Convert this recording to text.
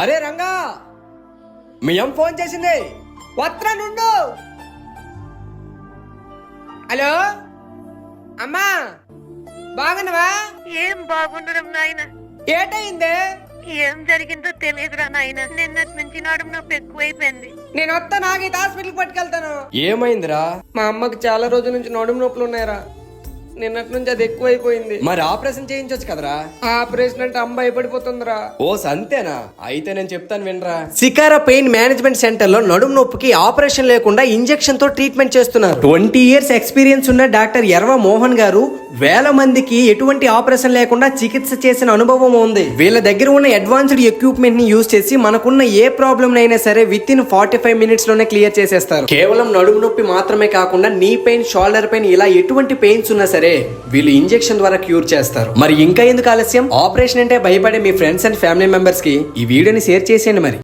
అరే రంగా, మీ అమ్మ ఫోన్ చేసింది, వత్రా నుండు. హలో అమ్మా, బాగున్నావా? ఏం బాగుండడం నాయన. ఏటయిందే? ఏం జరిగిందో తెలియదురా నాయన. నిన్నటి నుంచి నడుము నొప్పి ఎక్కువైపోయింది. నేను వస్తా, నాగైతే హాస్పిటల్కి పట్టుకెళ్తాను. ఏమైందిరా? మా అమ్మకి చాలా రోజుల నుంచి నడుము నొప్పులు ఉన్నాయరా. నిన్నటి నుంచి అది ఎక్కువైపోయింది. మరి ఆపరేషన్ చేయించొచ్చు కదరా? ఆపరేషన్ అంటే అమ్మ భయపడిపోతుందిరా. ఓ సంతేనా? అయితే నేను చెప్తాను వినరా. సికారా పెయిన్ మేనేజ్మెంట్ సెంటర్ లో నడుము నొప్పికి ఆపరేషన్ లేకుండా ఇంజెక్షన్ తో ట్రీట్మెంట్ చేస్తున్నారు. 20 years ఎక్స్పీరియన్స్ ఉన్న డాక్టర్ ఎర్వ మోహన్ గారు వేల మందికి ఎటువంటి ఆపరేషన్ లేకుండా చికిత్స చేసిన అనుభవం ఉంది. వీళ్ళ దగ్గర ఉన్న అడ్వాన్స్డ్ ఎక్విప్మెంట్ ని యూజ్ చేసి మనకున్న ఏ ప్రాబ్లం అయినా సరే విత్ ఇన్ 45 minutes లోనే క్లియర్ చేసేస్తారు. కేవలం నడుము నొప్పి మాత్రమే కాకుండా నీ పెయిన్, షోల్డర్ పెయిన్, ఇలా ఎటువంటి పెయిన్స్ ఉన్నా సరే వీళ్ళు ఇంజెక్షన్ ద్వారా క్యూర్ చేస్తారు. మరి ఇంకా ఎందుకు ఆలస్యం? ఆపరేషన్ అంటే భయపడే మీ ఫ్రెండ్స్ అండ్ ఫ్యామిలీ మెంబర్స్ కి ఈ వీడియోని షేర్ చేసేయండి మరి.